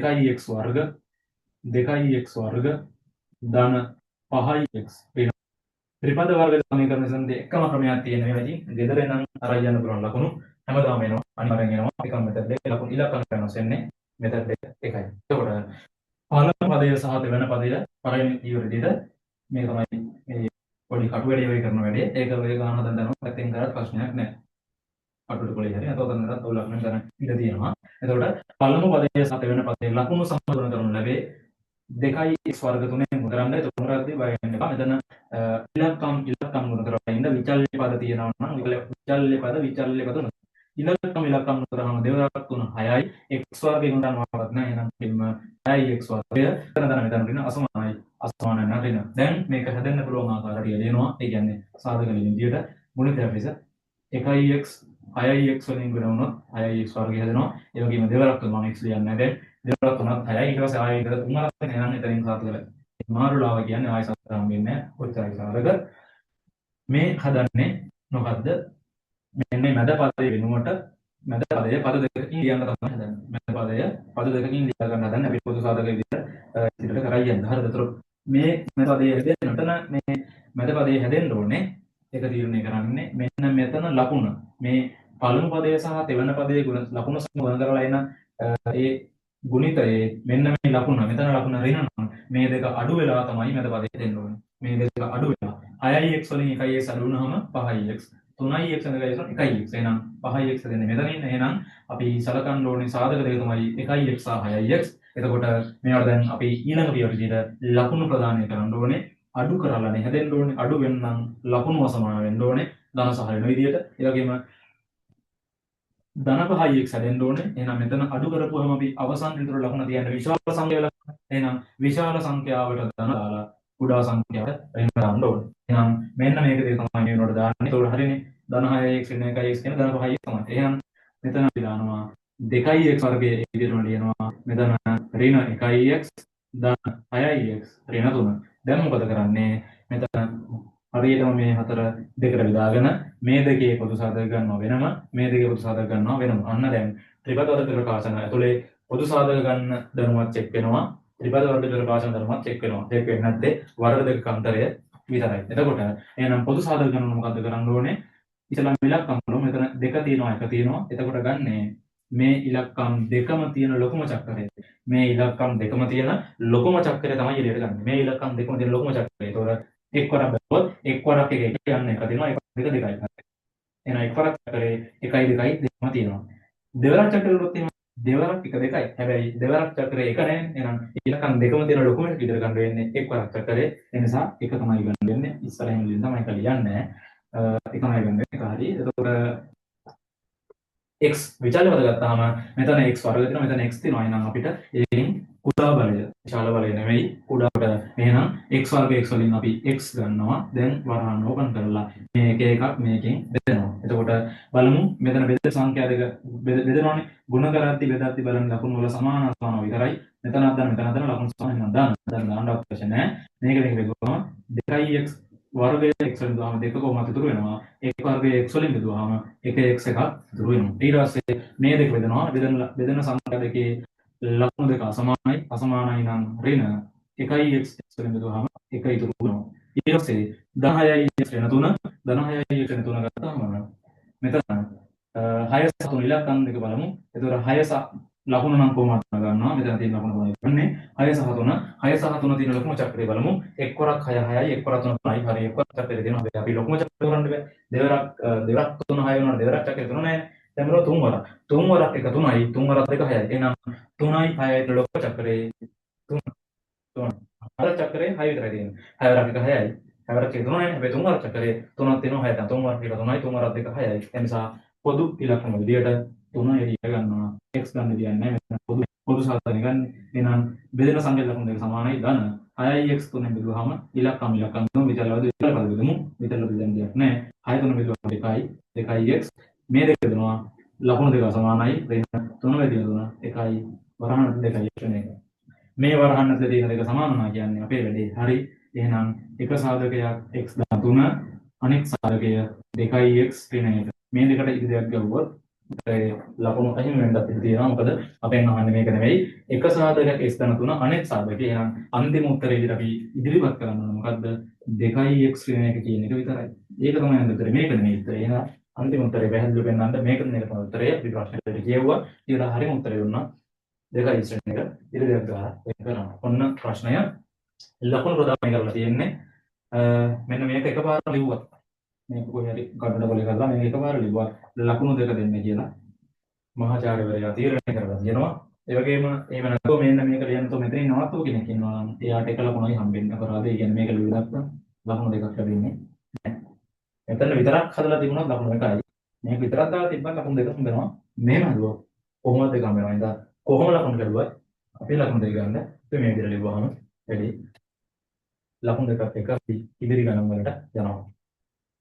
2x වර්ග 2x වර්ග ධන 5x ත්‍රිපද වර්ග සමීකරණ සම්දී එකම ක්‍රමයක් තියෙන මේවා ඉතින් ගෙදර නම් අරන් යන්න පුළුවන් ලකුණු හැමදාම එනවා අනිවාර්යෙන් එනවා එකම මෙතඩ් එක ලකුණු ඉලක්කම් වෙනස් වෙන්නේ මෙතඩ් එක එකයි. එතකොට පළමු පදය සහ දෙවන පදය පළවෙනි ඊවරදීද මේ තමයි මේ පොඩි කටු වැඩි වෙයි කරන වැඩේ. ඒක ඔය ගන්න හදනවා පැත්තෙන් කරත් ප්‍රශ්නයක් නැහැ. කටුට කොලේ හරි අතව ගන්නත් ඔය ලකුණු ගන්න ඉඩ තියෙනවා. එතකොට පළමු පදය සහ දෙවන පදයේ ලකුණු සම්බන්ධ කරනු ලැබේ 2x වර්ග 3ෙන් ගුණ කරන්නේ. ඒක පුනරාවර්තී වයන්න එපා. මෙතන ඉලක්කම් ගුණ කරලා ඉන්න විචල්්‍ය පද තියෙනවා නම් විචල්්‍ය පද ඉලක්කම් ගුණ කරාම දෙවරක් තුන 6යි x වර්ගයෙන් ගන්නවත් නැහැ. එහෙනම් මෙන්න 6x වර්ගය මෙතන දෙන අසමානයි. අසමාන නැතිනම් දැන් මේක හදන්න පුළුවන් ආකාරය දෙනවා. ඒ කියන්නේ සාධක විදියට ගුණිතයක් ලෙස 1x 6x වලින් ගුණ වුණොත් 6x වර්ගය හදනවා. ඒ වගේම දෙවරක් තුන මම x ලියන්නේ නැහැ. දෙවරක් තුනක් 6යි ඊට පස්සේ ආයෙ තුනක් එහෙනම් එතනින් සාධක මාරුලාව කියන්නේ ආයෙ සතරම් වෙන්නේ ඔච්චරයි සාධක. මේ හදන්නේ මොකද්ද? මෙන්න මැද පදයේ වෙනුවට මැද පදය පද දෙකකින් ලියන්න තමයි හදන්නේ. මැද පදය පද දෙකකින් ලියා ගන්න හදන්නේ. අපි පොදු සාධක විදිහට ඉදිරියට කරා යන්න. හරිද? ඒතර මේ මැද පදයේ හැදෙන්නට මේ මැද පදයේ හැදෙන්න ඕනේ. ඒක තීරණය කරන්නේ මෙන්න මෙතන ලකුණ. මේ පළමු පදය සහ දෙවන පදයේ ගුණ ලකුණ සමග කරලා එන ඒ ගුණිතයේ මෙන්න මේ ලකුණ මෙතන ලකුණ ඍණ මේ දෙක අඩු වෙලා තමයි මැද පදයේ දෙන්න ඕනේ. මේ දෙක අඩු වෙලා 6x වලින් 1x අඩු වුණාම 5x 3x වෙනකයි 1x එහෙනම් 5x දෙන්නේ මෙතනින්. එහෙනම් අපි සලකන්න ඕනේ සාධක දෙක තමයි 1x සහ 6x. එතකොට මේවට දැන් අපි ඊළඟ පියවර විදිහට ලකුණු ප්‍රදානය කරන්න ඕනේ. අඩු කරලානේ හැදෙන්න ඕනේ. අඩු වෙන්නම් ලකුණු අසමාන වෙන්න ඕනේ. ධන සහ ඍණ විදිහට. ඒ වගේම ධන 5x හැදෙන්න ඕනේ. එහෙනම් මෙතන අඩු කරපුවම අපි අවසන් විතර ලකුණ තියන්න විශාල සංඛ්‍යාවල. එහෙනම් විශාල සංඛ්‍යාවට ධන දාලා කුඩා සංඛ්‍යාවට ඍණ දාන්න ඕනේ. එහෙනම් මෙන්න මේක දෙක තමයි මේ වෙනකොට දාන්නේ. ඒකට හරියනේ. ධන 6x ඍණ 1x කියන ධන 5x තමයි. එහෙනම් මෙතන අපි දානවා 2x වර්ගයේ විදිහටම ලියනවා. මෙතන ඍණ 1x ධන 6x ඍණ 3. දැන් මොකද කරන්නේ? මෙතන හරියටම මේ හතර දෙකට බෙදාගෙන මේ දෙකේ පොදු සාධක ගන්නවා වෙනම මේ දෙකේ පොදු සාධක ගන්නවා වෙනම. අන්න දැන් ත්‍රිපද වර්ග ප්‍රකාශන ඇතුලේ පොදු සාධක ගන්න ධර්මවත් චෙක් වෙනවා. ත්‍රිපද වර්ග ප්‍රකාශන ධර්මවත් චෙක් වෙනවා. චෙක් වෙන්නේ නැත්නම් වර්ග දෙක අන්තරය විතරයි. එතකොට එහෙනම් පොදු සාධක ගන්න මොකද්ද කරන්න ඕනේ? ඉතලම් ඉලක්කම් වල මෙතන දෙක තියෙනවා එක තියෙනවා. එතකොට ගන්නේ මේ ඉලක්කම් දෙකම තියෙන ලොකුම චක්‍රය. මේ ඉලක්කම් දෙකම තියෙන ලොකුම චක්‍රය තමයි එළියට ගන්න. මේ ඉලක්කම් දෙකම තියෙන ලොකුම චක්‍රය. ඒතකොට එක් වරක් බැලුවොත් එක් වරක් එක යන්නේ එක දෙනවා එක දෙක දෙකයි. එහෙනම් එක් වරක් චක්‍රේ 1 2 දෙකම තියෙනවා. දෙවරක් චක්‍රවලුත් එහෙම දෙවරක් එක දෙකයි. හැබැයි දෙවරක් චක්‍රේ එක නැහැ. එහෙනම් ඉලක්කම් දෙකම තියෙන ලොකුම එක විතර ගන්න වෙන්නේ එක් වරක් චක්‍රේ. ඒ නිසා එක තමයි ගන්න වෙන්නේ. ඉස්සරහින් ලියන්න තමයි එක ලියන්නේ. එක තමයි ගන්න එක හරි. එතකොට x විචල්්‍ය පද ගත්තාම මෙතන x වර්ග තියෙනවා මෙතන x තියෙනවා. එහෙනම් අපිට ඒකෙන් කුඩා බලය විශාල බලය නෙමෙයි කුඩාට. එහෙනම් x වර්ග x වලින් අපි x ගන්නවා. දැන් වරහන් ඕපන් කරලා මේක එකක් මේකෙන් බෙදනවා. එතකොට බලමු මෙතන බෙද සංඛ්‍යා දෙක බෙදනවානේ. ගුණ කරද්දි බෙදද්දි බලන්න ලකුණු වල සමාන අසමාන විතරයි. මෙතනක් දාන්න මෙතනක් දාන්න ලකුණු සමාන නම් දාන්න අවශ්‍ය නැහැ. මේක දෙක බෙදුවම 2x වර්ගය x වලින් බෙදුවාම 2 ඉතුරු වෙනවා. x වර්ගය x වලින් බෙදුවාම 1x එකක් ඉතුරු වෙනවා. ඊට පස්සේ මේ දෙක බෙදනවා. බෙදෙන සංඛ්‍යා දෙකේ ලකුණු දෙක අසමානයි. අසමානයි නම් ඍණ 1x වලින් බෙදුවාම 1 ඉතුරු වෙනවා. ඊට පස්සේ 10x ඍණ 3 10x ඍණ 3 ගත්තාම මෙතන 6 සහ 3 ඉලක්කම් දෙක බලමු. එතකොට 6 සහ ලකුණු නම් කොහොමද ගන්නවා? මෙතන තියෙන ලකුණු තමයි ගන්නේ 6 සහ 3 තියෙන ලොකුම චක්‍රය බලමු. එක් වරක් 6 6යි එක් වරක් 3 3යි. හරි එක් වරක් චක්‍රය තියෙනවා. අපි ලොකුම චක්‍රය කරන්න බෑ. දෙවරක් 3 6 වෙනවා. දෙවරක් චක්‍රය 3 නෑ. දැන් බලමු 3 වරක්. 3 වරක් එක 3යි 3 වරක් දෙක 6යි. එහෙනම් 3යි 6යි ලොකු චක්‍රේ 3 අර චක්‍රේ 6 විතරයි තියෙන්නේ. 6 වරක් එක 6යි. 6 වරක් එක 3 නෑ. හැබැයි 3 වරක් චක්‍රේ 3ක් තියෙනවා 6යි. 3 වරක් එක 3යි 3 වරක් දෙක 6යි. ඒ නිසා පොදු ඉලක්කම විදියට 3 එළිය ගන්නවා. x ගන්න දෙයක් නැහැ. මෙතන පොදු සාධක ගන්න. එහෙනම් බෙදෙන සංඛ්‍යා ලකුණු දෙක සමානයි. ධන 6x 3ෙන් බෙදුවාම ඉලක්කම් තුන විචල්වද විචල් පද බෙදමු. විචල් බෙදෙන්න දෙයක් නැහැ. 6 3 බෙදුවාම 2යි 2x මේ දෙක බෙදනවා. ලකුණු දෙක සමානයි. ඍණ 3 බෙදින 3 1යි වරහන් 2යි කියන එක. මේ වරහන් දෙක දෙක සමාන වුණා කියන්නේ අපේ වැඩේ හරි. එහෙනම් එක සාධකයක් x 3 අනෙක් සාධකය 2x ඍණ 1. මේ දෙකට ඉදි දෙයක් ගවුවොත් ලකුණු අහිමි වෙන්නත් ඉඩ තියෙනවා. මොකද අපෙන් අහන්නේ මේක නෙවෙයි. එක සාධකයක් x ධන 3 අනෙක් සාධකය. එහෙනම් අන්තිම උත්තරේ විදිහට අපි ඉදිරිපත් කරන්න ඕන මොකද්ද? 2x කියන එක කියන එක විතරයි. ඒක තමයි අන්තිමට මේක නෙමෙයි උත්තරේ. එහෙනම් අන්තිම උත්තරේ පැහැදිලිව පෙන්නන්න මේක නේද තමයි උත්තරය. අපි ප්‍රශ්නෙට කියවුවා. ඊට හරියම උත්තරේ දුන්නා. 2 ශ්‍රේණියක ඉරිදයක් ගහලා ඒක කරනවා. ඔන්න ප්‍රශ්නය ලකුණු ප්‍රදානය කරලා තියෙන්නේ. මෙන්න මේක එකපාරට ලිව්වා. මේක කොහේ හරි කඩන කොලේ කරලා මේක එකපාර ලිව්වා. ලකුණු දෙක දෙන්න කියලා මහාචාර්යවරයා තීරණය කරලා තියෙනවා. ඒ වගේම එහෙම නැත්නම් මෙන්න මේක ලියනතෝ මෙතනින් නවත්තෝ කෙනෙක් ඉන්නවා නම් එයාට එක ලකුණයි හම්බෙන්නේ. අපරාධය. ඒ කියන්නේ මේක ලියුව නැත්නම් ලකුණු දෙකක් ලැබෙන්නේ නැහැ. මෙතන විතරක් හදලා තිබුණොත් ලකුණු එකයි. මේක විතරක් දාලා තිබ්බම ලකුණු දෙක හම්බෙනවා. මෙහෙම හදුවොත් කොහොමද දෙක හම්බෙනවා? ඉතින් කොහොම ලකුණු ලැබුවත් අපි ලකුණු දෙක ගන්න අපි මේ විදිහට ලිව්වහම වැඩි ලකුණු දෙකක් එක ඉදිරි ගණන් වලට යනවා.